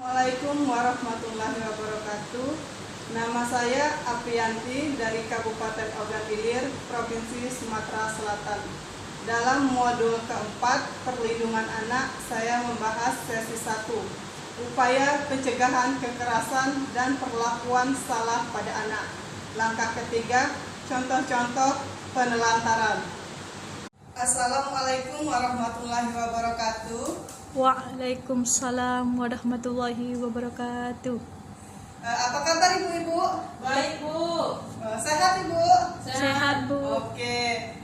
Assalamualaikum warahmatullahi wabarakatuh. Nama saya Apriyanti dari Kabupaten Ogan Ilir, Provinsi Sumatera Selatan. Dalam modul keempat, perlindungan anak, saya membahas sesi 1, upaya pencegahan kekerasan dan perlakuan salah pada anak. Langkah ketiga, contoh-contoh penelantaran. Assalamualaikum warahmatullahi wabarakatuh. Waalaikumsalam warahmatullahi wabarakatuh. Apa kabar ibu-ibu? Baik, Bu. Sehat ibu? Sehat, Bu. Oke,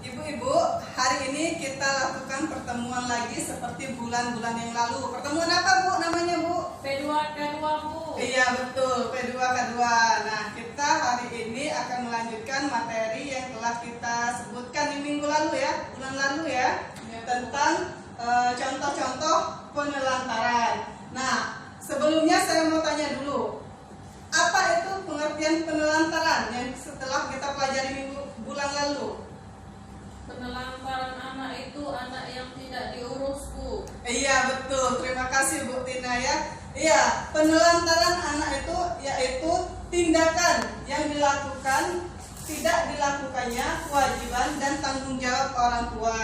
ibu-ibu, hari ini kita lakukan pertemuan lagi seperti bulan-bulan yang lalu. Pertemuan apa Bu namanya Bu? P2K2, Bu. Iya betul, P2K2. Nah, kita hari ini akan melanjutkan materi yang telah kita sebutkan di minggu lalu ya, bulan lalu ya, tentang contoh-contoh penelantaran. Nah, sebelumnya saya mau tanya dulu, apa itu pengertian penelantaran yang setelah kita pelajari bulan lalu? Penelantaran anak itu anak yang tidak diurus, Bu. Iya betul, terima kasih Bu Tina ya. Iya, penelantaran anak itu yaitu tindakan yang dilakukan tidak dilakukannya kewajiban dan tanggung jawab orang tua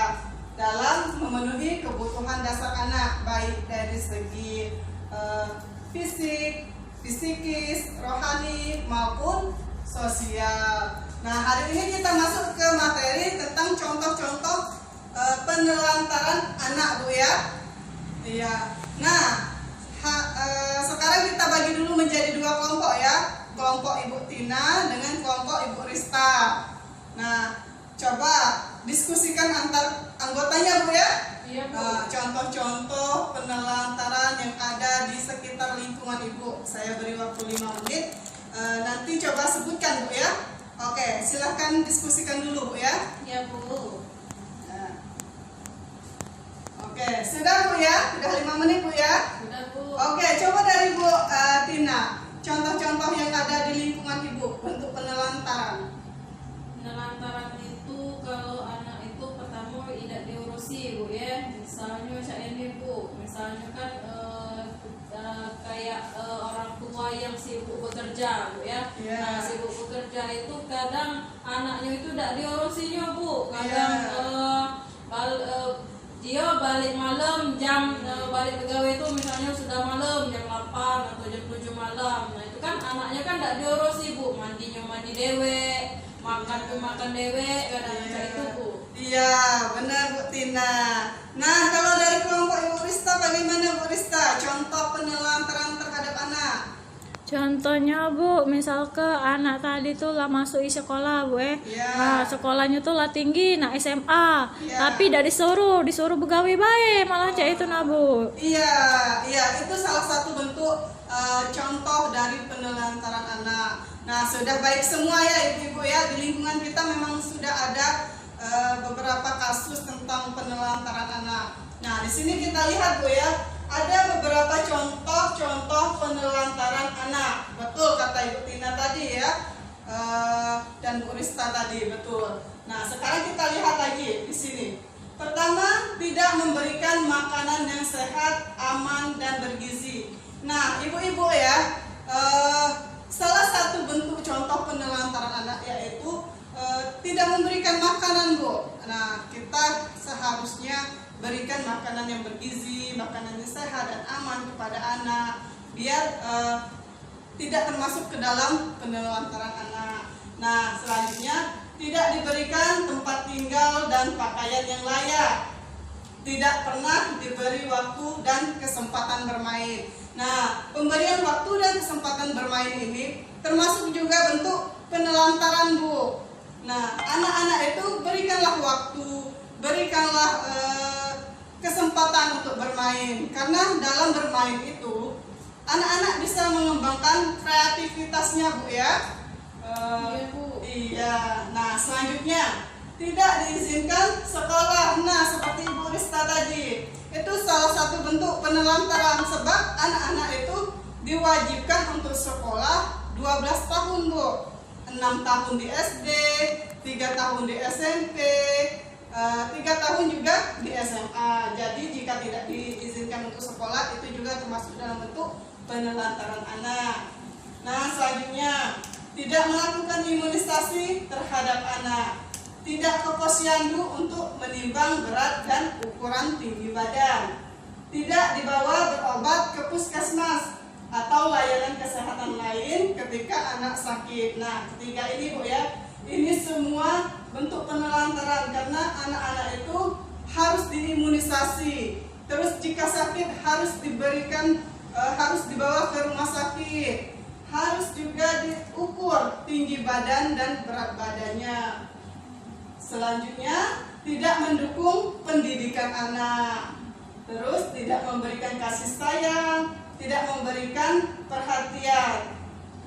dalam memenuhi kebutuhan dasar anak, baik dari segi fisik, psikis, rohani maupun sosial. Nah, hari ini kita masuk ke materi tentang contoh-contoh penelantaran anak Bu ya. Iya. Nah, sekarang kita bagi dulu menjadi 2 kelompok ya. Kelompok Ibu Tina dengan kelompok Ibu Rista. Nah, coba diskusikan antar anggotanya Bu ya. Iya, Bu. Contoh-contoh penelantaran yang ada di sekitar lingkungan Ibu. Saya beri waktu 5 menit. Nanti coba sebutkan Bu ya. Oke, silahkan diskusikan dulu Bu ya. Iya, Bu. Nah. Oke, sudah Bu ya? Sudah 5 menit Bu ya? Sudah, Bu. Oke, coba dari Bu Tina. Contoh-contoh yang ada di lingkungan Ibu bentuk penelantaran. Penelantaran itu kalau anak itu pertama tidak diurusi, Bu ya. Misalnya saya ini, Bu. Misalnya kan kayak orang tua yang sibuk bekerja, Bu ya. Iya. Nah, sibuk bekerja itu kadang anaknya itu tidak diurusinya, Bu. Kadang dia balik malam balik pegawai itu misalnya sudah malam jam 8 atau jam 7 malam. Nah, itu kan anaknya kan tidak diurusi, Bu. Mandinya mandi dewe, makan dewe, kadang kayak itu, Bu. Iya, benar Bu Tina. Nah, kalau dari kelompok Ibu Rista bagaimana Bu Rista? Contoh penelantaran terhadap anak. Contohnya Bu, misal ke anak tadi tuh lah masuk sekolah Bu Iya. Nah, sekolahnya tuh lah tinggi, nah SMA. Iya. Tapi tidak disuruh begawi baik, malah cak itu nah Bu. Iya, itu salah satu bentuk contoh dari penelantaran anak. Nah, sudah baik semua ya Ibu-ibu ya. Di lingkungan kita memang sudah ada beberapa kasus tentang penelantaran anak. Nah, di sini kita lihat Bu ya, ada beberapa contoh penelantaran anak. Betul kata Ibu Tina tadi ya, dan Bu Rista tadi, betul. Nah, sekarang kita lihat lagi di sini. Pertama, tidak memberikan makanan yang sehat, aman, dan bergizi. Nah, ibu-ibu ya, salah satu bentuk contoh penelantaran anak yaitu tidak memberikan makanan Bu. Nah, kita seharusnya berikan makanan yang bergizi, makanan yang sehat dan aman kepada anak, biar tidak termasuk ke dalam penelantaran anak. Nah, selanjutnya tidak diberikan tempat tinggal dan pakaian yang layak, tidak pernah diberi waktu dan kesempatan bermain. Nah, pemberian waktu dan kesempatan bermain ini termasuk juga bentuk penelantaran Bu. Nah, anak-anak itu berikanlah waktu, berikanlah kesempatan untuk bermain, karena dalam bermain itu anak-anak bisa mengembangkan kreativitasnya Bu ya. Iya, Bu. Iya. Nah, selanjutnya tidak diizinkan sekolah. Nah, seperti Ibu Rista tadi, itu salah satu bentuk penelantaran, sebab anak-anak itu diwajibkan untuk sekolah 12 tahun Bu. 6 tahun di SD, 3 tahun di SMP, 3 tahun juga di SMA. Jadi jika tidak diizinkan untuk sekolah itu juga termasuk dalam bentuk penelantaran anak. Nah, selanjutnya tidak melakukan imunisasi terhadap anak, tidak ke posyandu untuk menimbang berat dan ukuran tinggi badan, tidak dibawa berobat ke puskesmas atau layanan kesehatan lain ketika anak sakit. Nah, ketiga ini Bu ya, ini semua bentuk penelantaran karena anak-anak itu harus diimunisasi. Terus jika sakit harus diberikan, harus dibawa ke rumah sakit, harus juga diukur tinggi badan dan berat badannya. Selanjutnya tidak mendukung pendidikan anak, terus tidak memberikan kasih sayang, tidak memberikan perhatian,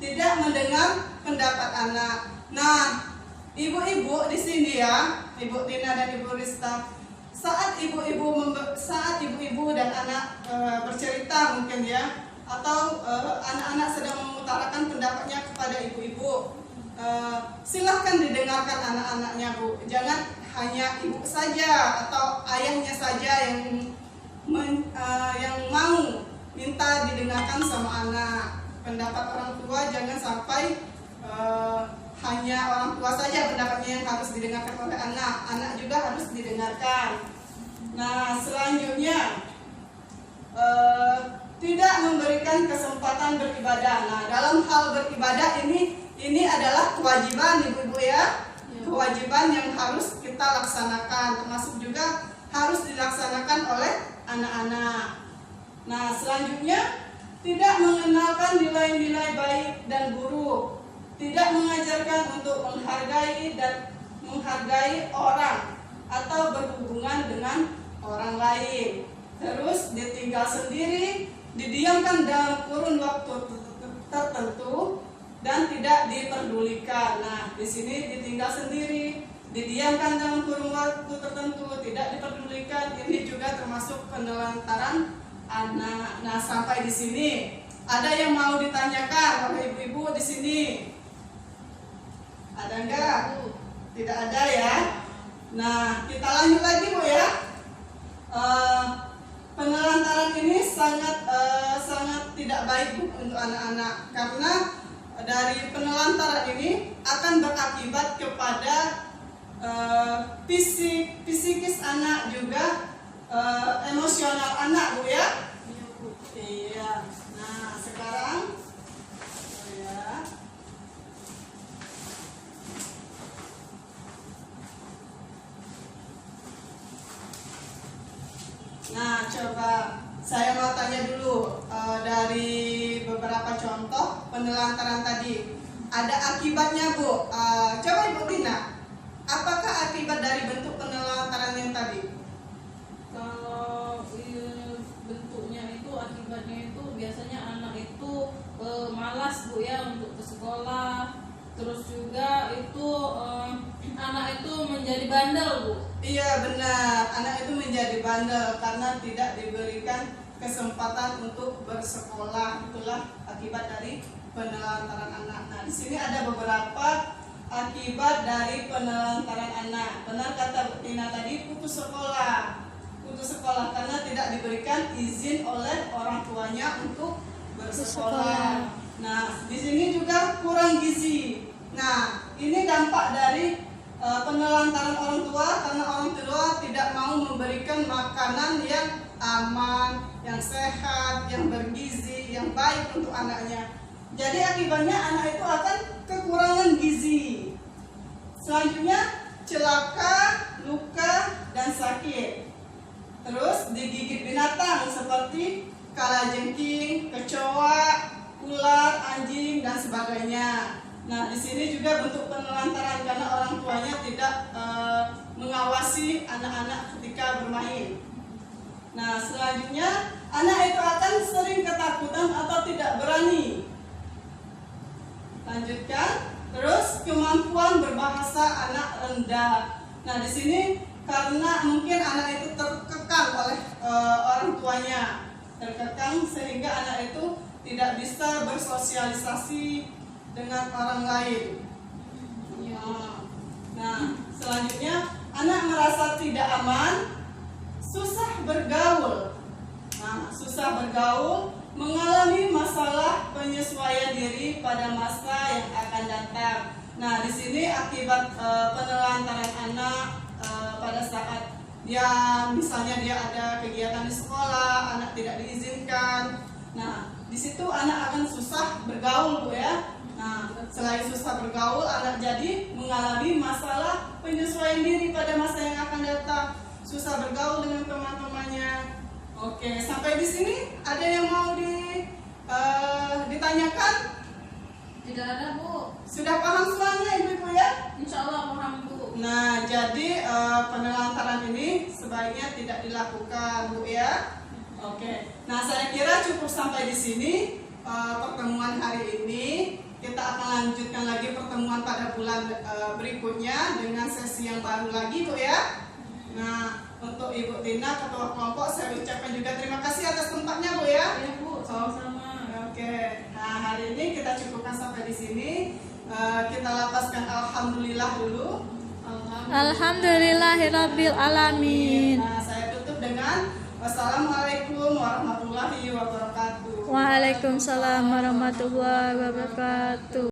tidak mendengar pendapat anak. Nah, ibu-ibu di sini ya, Ibu Tina dan Ibu Rista, saat ibu-ibu dan anak bercerita mungkin ya, atau anak-anak sedang mengutarakan pendapatnya kepada ibu-ibu, silahkan didengarkan anak-anaknya Bu. Jangan hanya ibu saja atau ayahnya saja yang mau minta didengarkan sama anak. Pendapat orang tua jangan sampai hanya orang tua saja pendapatnya yang harus didengarkan oleh anak. Anak juga harus didengarkan. Nah, selanjutnya tidak memberikan kesempatan beribadah. Nah, dalam hal beribadah ini adalah kewajiban ibu-ibu ya, kewajiban yang harus kita laksanakan, termasuk juga harus dilaksanakan oleh anak-anak. Nah, selanjutnya tidak mengenalkan nilai-nilai baik dan buruk, tidak mengajarkan untuk menghargai orang atau berhubungan dengan orang lain. Terus ditinggal sendiri, didiamkan dalam kurun waktu tertentu dan tidak diperdulikan. Nah, di sini ditinggal sendiri, didiamkan dalam kurun waktu tertentu, tidak diperdulikan. Ini juga termasuk penelantaran anak. Nah, sampai di sini ada yang mau ditanyakan oleh ibu-ibu di sini? Ada enggak? Tidak ada ya. Nah, kita lanjut lagi Bu ya. Penelantaran ini sangat tidak baik Bu untuk anak-anak, karena dari penelantaran ini akan berakibat kepada psikis anak, juga emosional anak Bu ya. Iya. Nah, sekarang ya. Nah, coba saya mau tanya dulu, dari beberapa contoh penelantaran tadi, ada akibatnya Bu. Coba Ibu Tina, apakah akibat dari bentuk penelantaran yang tadi? Kalau bentuknya itu, akibatnya itu biasanya anak itu malas Bu ya untuk ke sekolah. Terus juga itu anak itu menjadi bandel Bu. Iya benar, anak itu menjadi bandel karena tidak diberikan kesempatan untuk bersekolah. Itulah akibat dari penelantaran anak. Nah, di sini ada beberapa akibat dari penelantaran anak. Benar kata Bu Tina tadi, putus sekolah karena tidak diberikan izin oleh orang tuanya untuk bersekolah. Nah, di sini juga kurang gizi. Nah, ini dampak dari penelantaran orang tua, karena orang tua tidak mau memberikan makanan yang aman, yang sehat, yang bergizi, yang baik untuk anaknya. Jadi akibatnya anak itu akan kekurangan gizi. Selanjutnya celaka, luka, dan sakit. Terus digigit binatang seperti kalajengking, kecoa, ular, anjing, dan sebagainya. Nah, di sini juga bentuk penelantaran karena orang tuanya tidak mengawasi anak-anak ketika bermain. Nah, selanjutnya anak itu akan sering ketakutan atau tidak berani. Lanjutkan. Terus kemampuan berbahasa anak rendah. Nah, di sini karena mungkin anak itu terkekang oleh orang tuanya, terkekang sehingga anak itu tidak bisa bersosialisasi dengan orang lain. Nah, selanjutnya anak merasa tidak aman, susah bergaul. Nah, susah bergaul, mengalami masalah penyesuaian diri pada masa yang akan datang. Nah, di sini akibat penelantaran anak pada saat dia misalnya dia ada kegiatan di sekolah, anak tidak diizinkan. Nah, di situ anak akan susah bergaul, Bu ya. Nah, selain susah bergaul, anak jadi mengalami masalah penyesuaian diri pada masa yang akan datang. Susah bergaul dengan teman-temannya. Oke, sampai di sini ada yang mau ditanyakan? Tidak ada, Bu. Sudah paham semuanya, Ibu-ibu ya? Insya Allah paham, Bu. Nah, jadi penelantaran ini sebaiknya tidak dilakukan, Bu ya. Oke. Nah, saya kira cukup sampai di sini pertemuan hari ini. Kita akan lanjutkan lagi pertemuan pada bulan berikutnya dengan sesi yang baru lagi, Bu ya. Nah, untuk Ibu Tina, Ketua Kelompok, saya ucapkan juga terima kasih atas tempatnya, Bu ya. Ya, Bu, sama-sama. Oke. Nah, hari ini kita cukupkan sampai di sini. Kita lapaskan alhamdulillah dulu. Alhamdulillahirabbil alamin. Nah, saya tutup dengan wassalamualaikum warahmatullahi wabarakatuh. Waalaikumsalam warahmatullahi wabarakatuh.